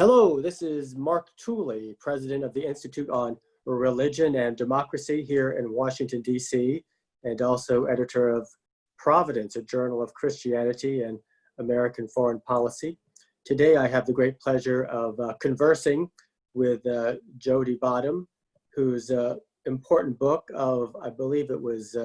Hello, this is Mark Tooley, president of the Institute on Religion and Democracy here in Washington, D.C., and also editor of Providence, a journal of Christianity and American foreign policy. Today, I have the great pleasure of conversing with Jody Bottum, whose important book of, I believe it was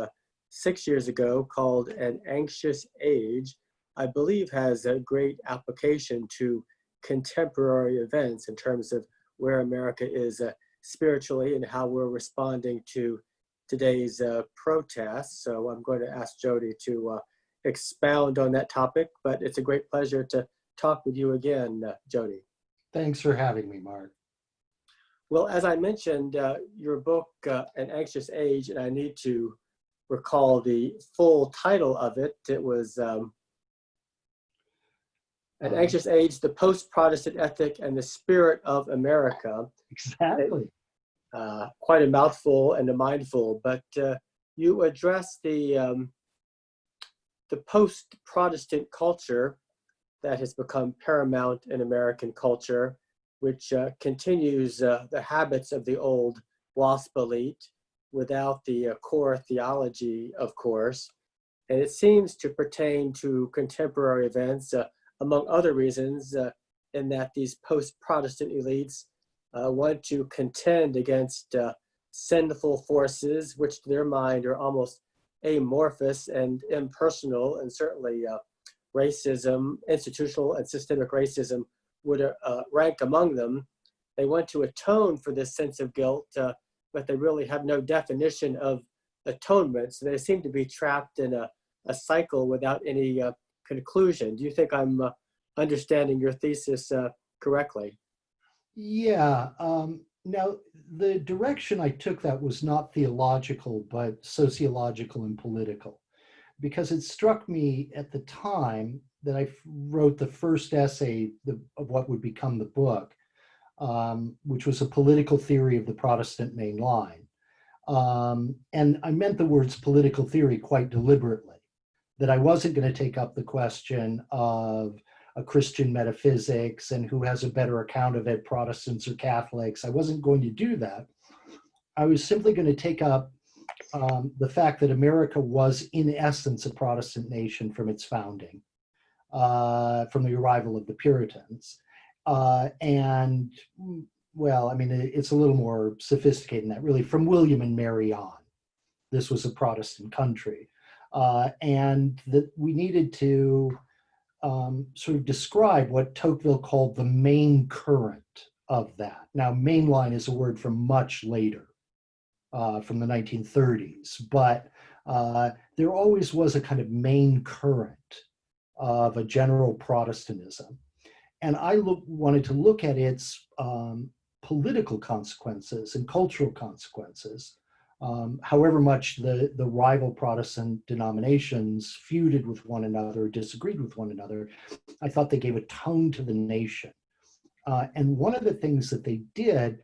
6 years ago, called An Anxious Age, I believe has a great application to contemporary events in terms of where America is spiritually and how we're responding to today's protests. So I'm going to ask Jody to expound on that topic, but it's a great pleasure to talk with you again, Jody. Thanks for having me, Mark. Well, as I mentioned, your book, An Anxious Age, and I need to recall the full title of it. It was An Anxious Age, the Post-Protestant Ethic and the Spirit of America. Exactly. Quite a mouthful and a mindful, but you address the post-Protestant culture that has become paramount in American culture, which continues the habits of the old WASP elite without the core theology, of course. And it seems to pertain to contemporary events, among other reasons, in that these post-Protestant elites want to contend against sinful forces, which to their mind are almost amorphous and impersonal, and certainly racism, institutional and systemic racism would rank among them. They want to atone for this sense of guilt, but they really have no definition of atonement. So they seem to be trapped in a cycle without any conclusion. Do you think I'm understanding your thesis correctly? Yeah. Now, the direction I took that was not theological, but sociological and political, because it struck me at the time that I wrote the first essay of what would become the book, which was a political theory of the Protestant Mainline. And I meant the words political theory quite deliberately, that I wasn't going to take up the question of a Christian metaphysics and who has a better account of it, Protestants or Catholics. I wasn't going to do that. I was simply going to take up the fact that America was in essence a Protestant nation from its founding, from the arrival of the Puritans. And well, I mean, it's a little more sophisticated than that, really. From William and Mary on, this was a Protestant country. And that we needed to sort of describe what Tocqueville called the main current of that. Now, mainline is a word from much later, from the 1930s, but there always was a kind of main current of a general Protestantism. And I wanted to look at its political consequences and cultural consequences. However much the rival Protestant denominations feuded with one another, disagreed with one another, I thought they gave a tone to the nation. And one of the things that they did,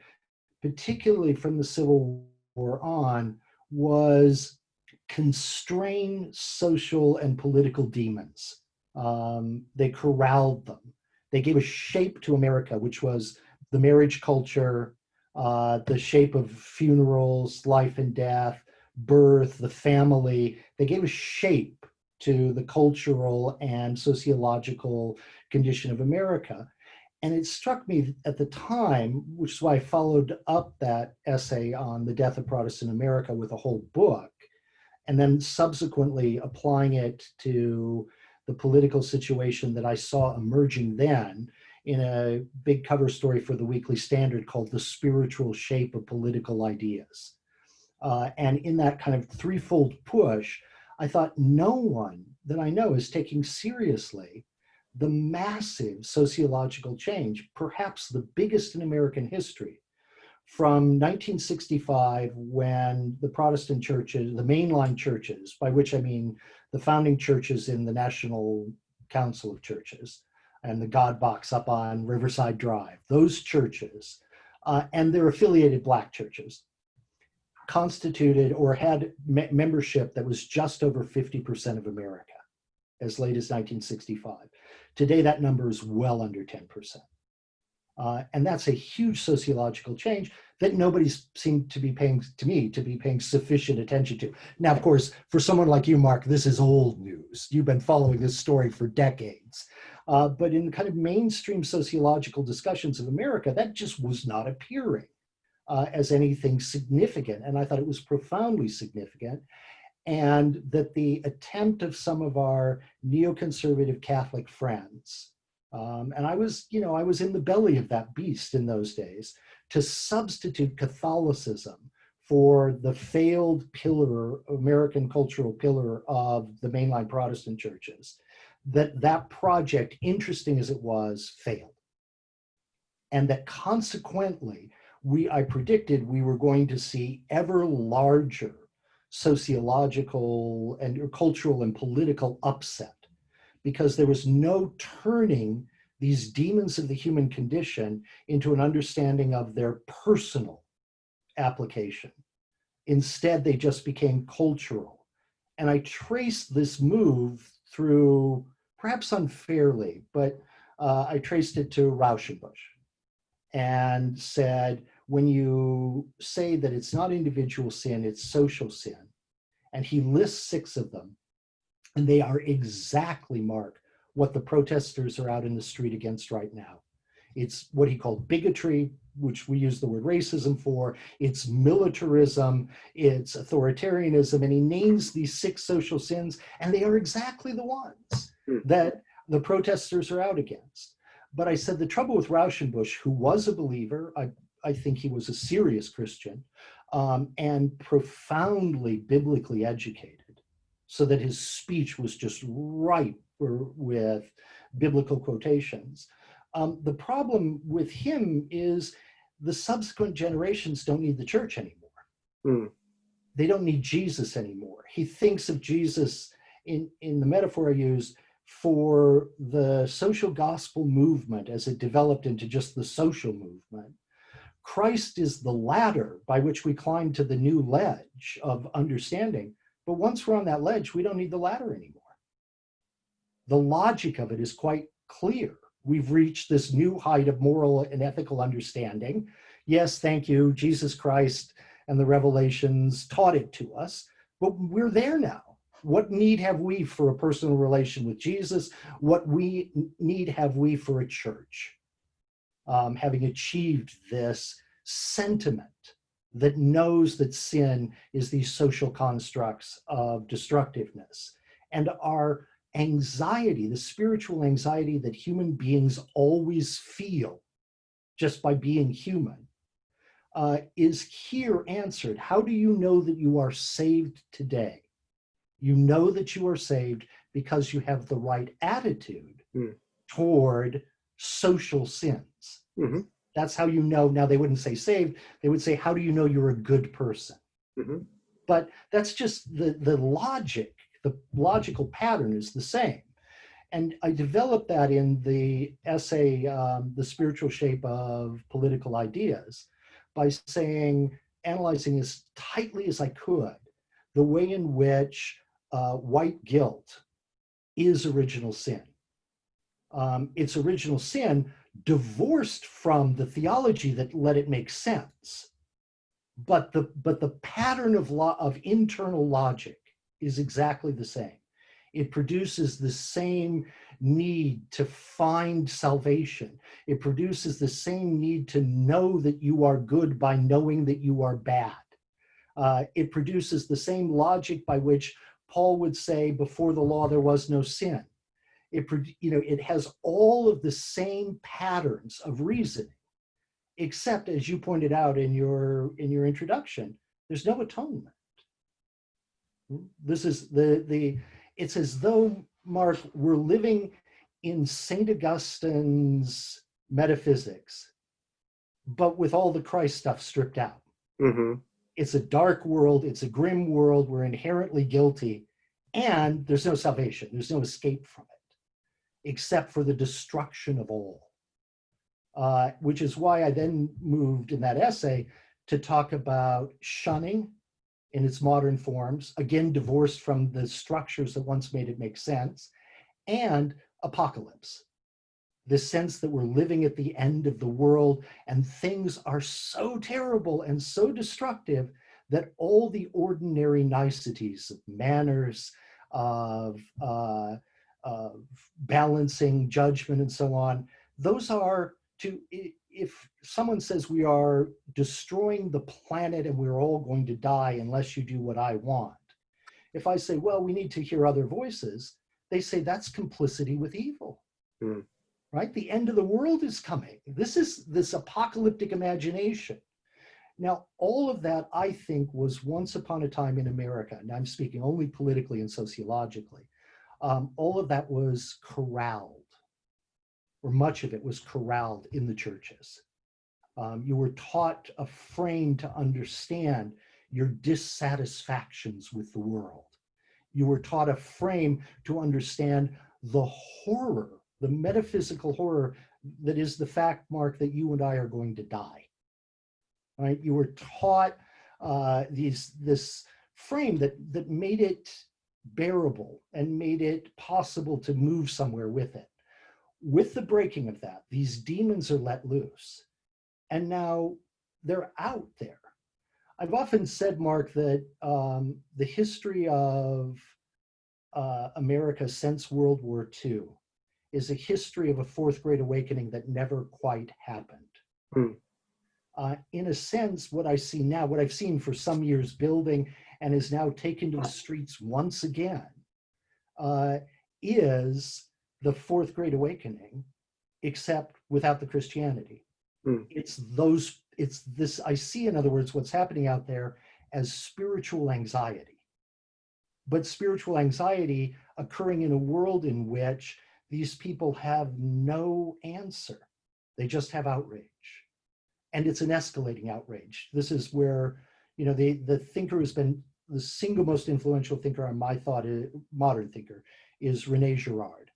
particularly from the Civil War on, was constrain social and political demons. They corralled them. They gave a shape to America, which was the marriage culture, the shape of funerals, life and death, birth, the family. They gave a shape to the cultural and sociological condition of America. And it struck me at the time, which is why I followed up that essay on the death of Protestant America with a whole book, and then subsequently applying it to the political situation that I saw emerging then in a big cover story for the Weekly Standard called The Spiritual Shape of Political Ideas. And in that kind of threefold push, I thought no one that I know is taking seriously the massive sociological change, perhaps the biggest in American history, from 1965, when the Protestant churches, the mainline churches, by which I mean the founding churches in the National Council of Churches, and the God Box up on Riverside Drive, those churches, and their affiliated Black churches, constituted or had membership that was just over 50% of America as late as 1965. Today, that number is well under 10%. And that's a huge sociological change that nobody's seemed to be paying, to me, to be paying sufficient attention to. Now, of course, for someone like you, Mark, this is old news. You've been following this story for decades. But in kind of mainstream sociological discussions of America, that just was not appearing as anything significant. And I thought it was profoundly significant. And that the attempt of some of our neoconservative Catholic friends, and I was in the belly of that beast in those days, to substitute Catholicism for the failed pillar, American cultural pillar of the mainline Protestant churches, that project, interesting as it was, failed. And that consequently, I predicted we were going to see ever larger sociological and cultural and political upset, because there was no turning these demons of the human condition into an understanding of their personal application. Instead, they just became cultural. And I traced this move through, perhaps unfairly, but I traced it to Rauschenbusch and said, when you say that it's not individual sin, it's social sin, and he lists 6 of them, and they are exactly, Mark, what the protesters are out in the street against right now. It's what he called bigotry, which we use the word racism for. It's militarism, it's authoritarianism, and he names these 6 social sins, and they are exactly the ones that the protesters are out against. But I said the trouble with Rauschenbusch, who was a believer, I think he was a serious Christian, and profoundly biblically educated, so that his speech was just ripe with biblical quotations. The problem with him is the subsequent generations don't need the church anymore. They don't need Jesus anymore. He thinks of Jesus in the metaphor I used for the social gospel movement as it developed into just the social movement. Christ is the ladder by which we climb to the new ledge of understanding. But once we're on that ledge, we don't need the ladder anymore. The logic of it is quite clear. We've reached this new height of moral and ethical understanding. Yes, thank you, Jesus Christ and the revelations taught it to us, but we're there now. What need have we for a personal relation with Jesus? What need have we for a church? Having achieved this sentiment that knows that sin is these social constructs of destructiveness, and our anxiety, the spiritual anxiety that human beings always feel just by being human, is here answered. How do you know that you are saved today? You know that you are saved because you have the right attitude toward social sins. That's how you know. Now, they wouldn't say saved, they would say, how do you know you're a good person? But that's just the logic. The logical pattern is the same. And I developed that in the essay, The Spiritual Shape of Political Ideas, by saying, analyzing as tightly as I could, the way in which white guilt is original sin. It's original sin divorced from the theology that let it make sense. But the pattern of internal logic is exactly the same. It produces the same need to find salvation. It produces the same need to know that you are good by knowing that you are bad. It produces the same logic by which Paul would say, before the law there was no sin. It has all of the same patterns of reasoning, except, as you pointed out in your introduction, there's no atonement. This is it's as though, Mark, we're living in St. Augustine's metaphysics, but with all the Christ stuff stripped out. It's a dark world, it's a grim world, we're inherently guilty, and there's no salvation, there's no escape from it, except for the destruction of all. Which is why I then moved in that essay to talk about shunning in its modern forms, again divorced from the structures that once made it make sense, and apocalypse. this sense that we're living at the end of the world and things are so terrible and so destructive that all the ordinary niceties of manners, of balancing judgment and so on, those are to, if someone says we are destroying the planet and we're all going to die unless you do what I want, if I say, well, we need to hear other voices, they say that's complicity with evil. Mm. Right? The end of the world is coming. This is this apocalyptic imagination. Now, all of that, I think, was once upon a time in America, and I'm speaking only politically and sociologically, all of that was corralled, or much of it was corralled in the churches. You were taught a frame to understand your dissatisfactions with the world. You were taught a frame to understand the horror, the metaphysical horror that is the fact, Mark, that you and I are going to die. Right? You were taught this frame that made it bearable and made it possible to move somewhere with it. With the breaking of that, these demons are let loose. And now they're out there. I've often said, Mark, that the history of America since World War II is a history of a fourth great awakening that never quite happened. Mm. In a sense, what I see now, what I've seen for some years building and is now taken to the streets once again, is the fourth great awakening, except without the Christianity. Mm. It's this, I see, in other words, what's happening out there as spiritual anxiety. But spiritual anxiety occurring in a world in which these people have no answer. They just have outrage. And it's an escalating outrage. This is where, you know, the thinker who's been the single most influential thinker on my thought, modern thinker, is René Girard.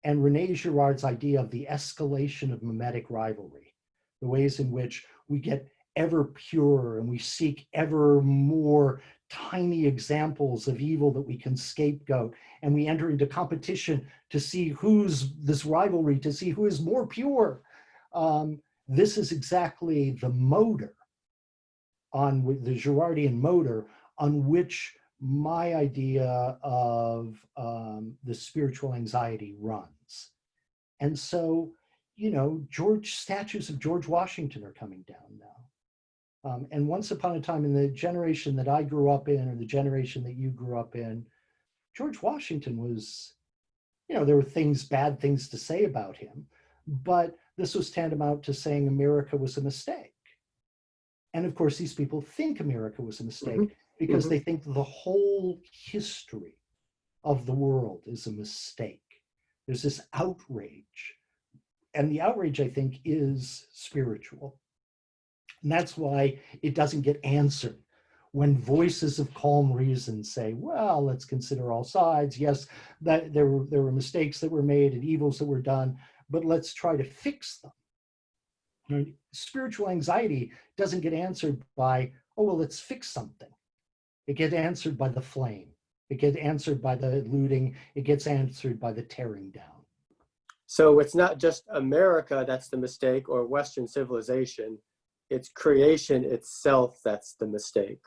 And René Girard's idea of the escalation of mimetic rivalry, the ways in which we get ever purer and we seek ever more tiny examples of evil that we can scapegoat, and we enter into competition to see who's this rivalry, to see who is more pure. This is exactly the motor, on the Girardian motor, on which my idea of the spiritual anxiety runs. And so, you know, statues of George Washington are coming down now. And once upon a time, in the generation that I grew up in, or the generation that you grew up in, George Washington was, you know, there were bad things to say about him, but this was tantamount to saying America was a mistake. And of course, these people think America was a mistake, mm-hmm. because mm-hmm. they think the whole history of the world is a mistake. There's this outrage. And the outrage, I think, is spiritual. And that's why it doesn't get answered when voices of calm reason say, well, let's consider all sides. Yes, that there were mistakes that were made and evils that were done, but let's try to fix them. You know, spiritual anxiety doesn't get answered by, oh, well, let's fix something. It gets answered by the flame. It gets answered by the looting. It gets answered by the tearing down. So it's not just America that's the mistake, or Western civilization. It's creation itself that's the mistake.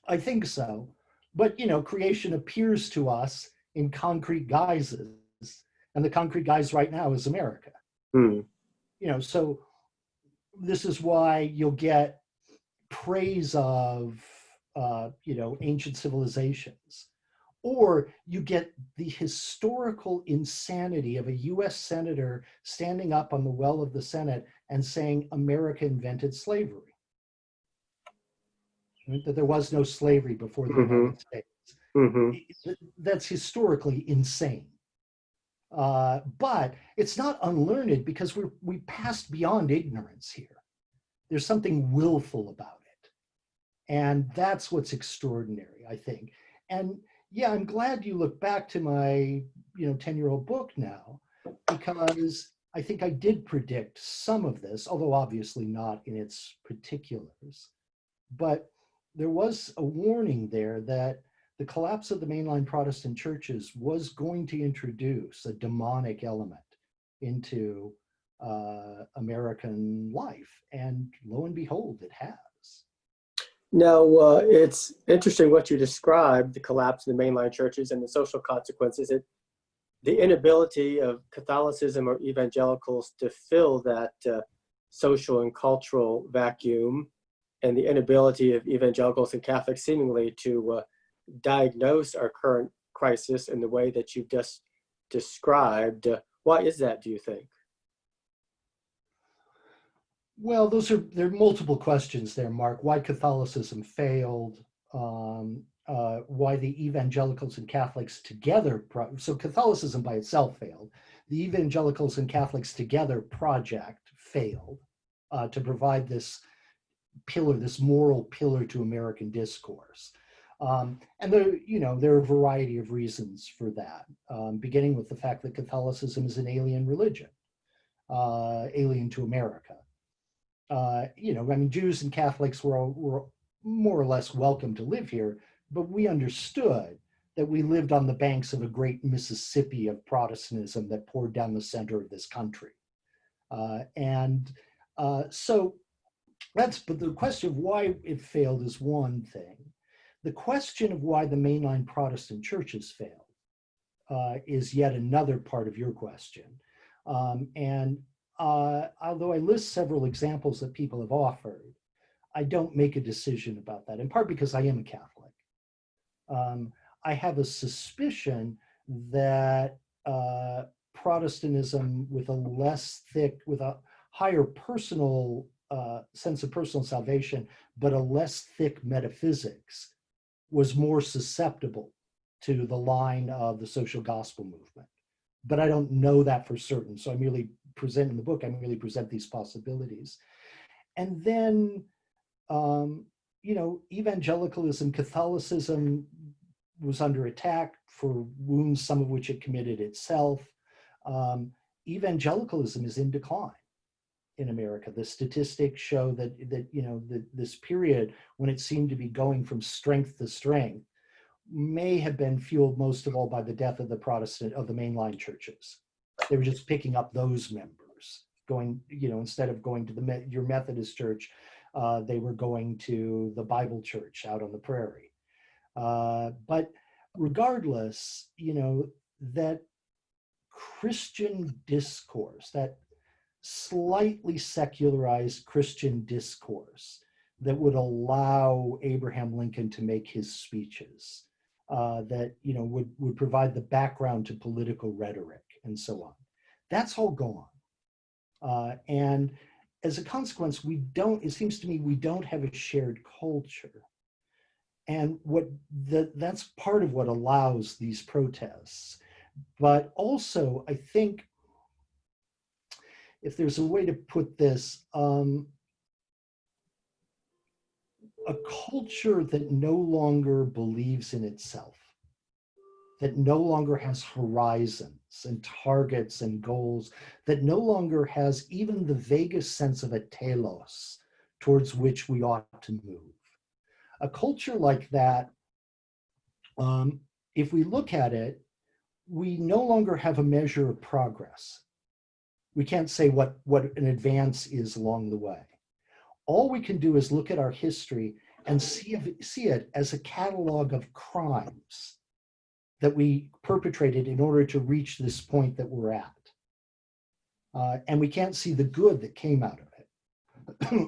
I think so. But, you know, creation appears to us in concrete guises. And the concrete guise right now is America. Hmm. You know, so this is why you'll get praise of, you know, ancient civilizations. Or you get the historical insanity of a US senator standing up on the well of the Senate and saying America invented slavery. Right? That there was no slavery before the mm-hmm. United States. Mm-hmm. That's historically insane. But it's not unlearned, because we passed beyond ignorance here. There's something willful about it. And that's what's extraordinary, I think. And yeah, I'm glad you look back to my, you know, 10-year-old book now, because I think I did predict some of this, although obviously not in its particulars. But there was a warning there that the collapse of the mainline Protestant churches was going to introduce a demonic element into American life. And lo and behold, it has. Now, it's interesting what you described, the collapse of the mainline churches and the social consequences. The inability of Catholicism or evangelicals to fill that social and cultural vacuum, and the inability of evangelicals and Catholics seemingly to diagnose our current crisis in the way that you've just described. Why is that, do you think? Well, there are multiple questions there, Mark. Why Catholicism failed, why the evangelicals and Catholics together, so Catholicism by itself failed. The evangelicals and Catholics together project failed to provide this pillar, this moral pillar to American discourse. And there are a variety of reasons for that, beginning with the fact that Catholicism is an alien religion, alien to America. Jews and Catholics were more or less welcome to live here, but we understood that we lived on the banks of a great Mississippi of Protestantism that poured down the center of this country. But the question of why it failed is one thing. The question of why the mainline Protestant churches failed is yet another part of your question. Although I list several examples that people have offered, I don't make a decision about that, in part because I am a Catholic. I have a suspicion that Protestantism with a higher personal sense of personal salvation, but a less thick metaphysics, was more susceptible to the line of the social gospel movement. But I don't know that for certain, so I merely present in the book, I merely present these possibilities. And then, evangelicalism, Catholicism was under attack for wounds, some of which it committed itself. Evangelicalism is in decline in America. The statistics show that this period when it seemed to be going from strength to strength may have been fueled most of all by the death of the mainline churches. They were just picking up those members, going, instead of going to your Methodist church, they were going to the Bible church out on the prairie. But regardless, that Christian discourse, that slightly secularized Christian discourse that would allow Abraham Lincoln to make his speeches, that would provide the background to political rhetoric and so on. That's all gone. And as a consequence, it seems to me we don't have a shared culture. And that's part of what allows these protests. But also, I think, if there's a way to put this, a culture that no longer believes in itself, that no longer has horizons and targets and goals, that no longer has even the vaguest sense of a telos towards which we ought to move. A culture like that, if we look at it, we no longer have a measure of progress. We can't say what an advance is along the way. All we can do is look at our history and see it as a catalog of crimes that we perpetrated in order to reach this point that we're at. And we can't see the good that came out of it.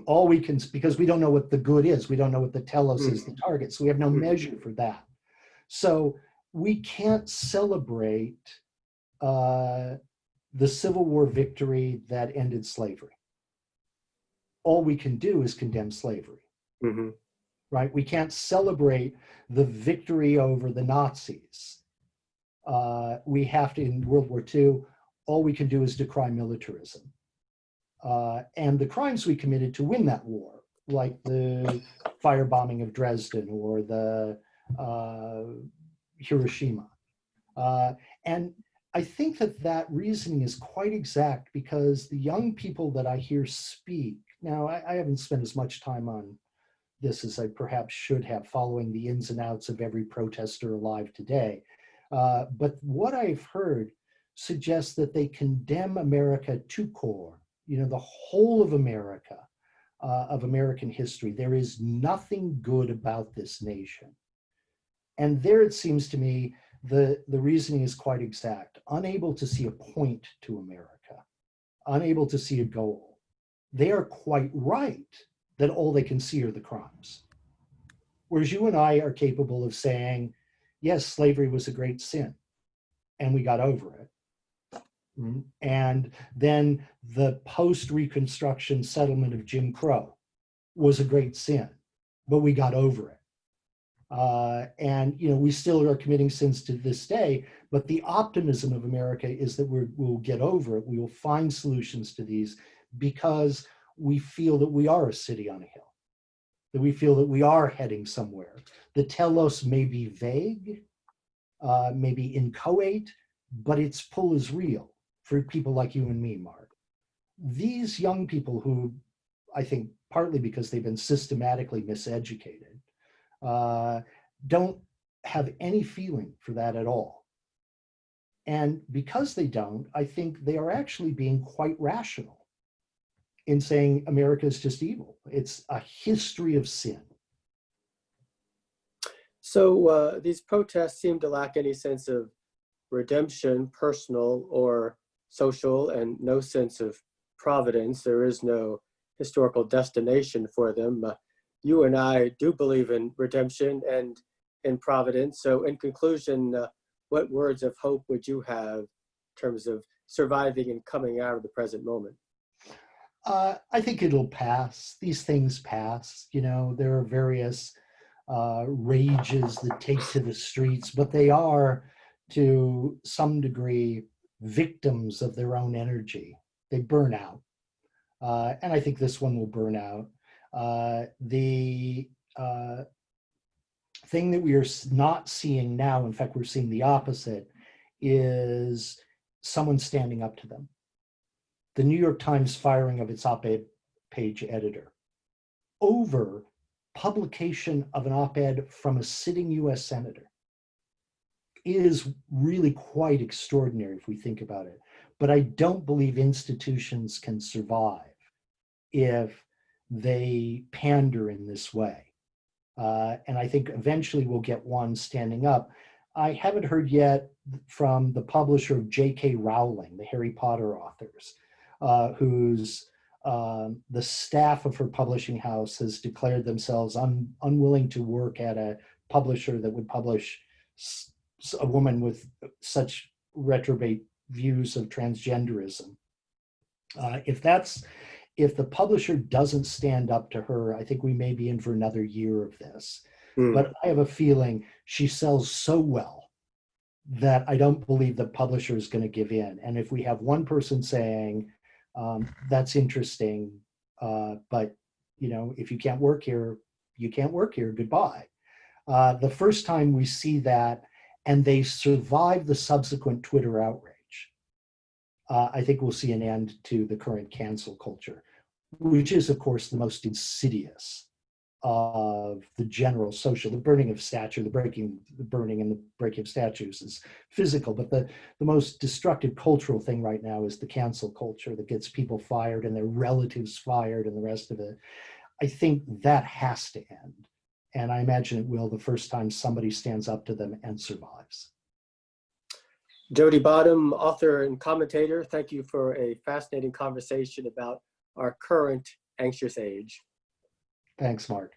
All we can, because we don't know what the good is, we don't know what the telos is, the target, so we have no measure for that. So we can't celebrate the Civil War victory that ended slavery. All we can do is condemn slavery, right? We can't celebrate the victory over the Nazis. We have to, in World War II, all we can do is decry militarism. And the crimes we committed to win that war, like the firebombing of Dresden or the Hiroshima. And I think that reasoning is quite exact, because the young people that I hear speak, now I haven't spent as much time on this as I perhaps should have, following the ins and outs of every protester alive today. But what I've heard suggests that they condemn America to core, the whole of America, of American history. There is nothing good about this nation. And there it seems to me the reasoning is quite exact. Unable to see a point to America, unable to see a goal. They are quite right that all they can see are the crimes. Whereas you and I are capable of saying, yes, slavery was a great sin, and we got over it. And then the post-Reconstruction settlement of Jim Crow was a great sin, but we got over it. And we still are committing sins to this day, but the optimism of America is that we'll get over it. We will find solutions to these because we feel that we are a city on a hill, that we feel that we are heading somewhere. The telos may be vague, maybe inchoate, but its pull is real for people like you and me, Mark. These young people who, I think partly because they've been systematically miseducated, don't have any feeling for that at all. And because they don't, I think they are actually being quite rational in saying America is just evil. It's a history of sin. So these protests seem to lack any sense of redemption, personal or social, and no sense of providence. There is no historical destination for them. You and I do believe in redemption and in providence. So in conclusion, what words of hope would you have in terms of surviving and coming out of the present moment? I think it'll pass. These things pass. There are various rages that take to the streets, but they are, to some degree, victims of their own energy. They burn out. And I think this one will burn out. The thing that we are not seeing now, in fact, we're seeing the opposite, is someone standing up to them. The New York Times firing of its op-ed page editor over publication of an op-ed from a sitting US senator is really quite extraordinary if we think about it. But I don't believe institutions can survive if they pander in this way. And I think eventually we'll get one standing up. I haven't heard yet from the publisher of J.K. Rowling, the Harry Potter authors, whose the staff of her publishing house has declared themselves unwilling to work at a publisher that would publish a woman with such retrobate views of transgenderism. If the publisher doesn't stand up to her, I think we may be in for another year of this. But I have a feeling she sells so well that I don't believe the publisher is going to give in. And if we have one person saying, that's interesting, but if you can't work here, you can't work here, goodbye. The first time we see that, and they survive the subsequent Twitter outrage, I think we'll see an end to the current cancel culture, which is, of course, the most insidious of the general social. The burning of statue, the burning and the breaking of statues is physical, but the most destructive cultural thing right now is the cancel culture that gets people fired and their relatives fired and the rest of it. I think that has to end. And I imagine it will the first time somebody stands up to them and survives. Jody Bottum, author and commentator, thank you for a fascinating conversation about our current anxious age. Thanks, Mark.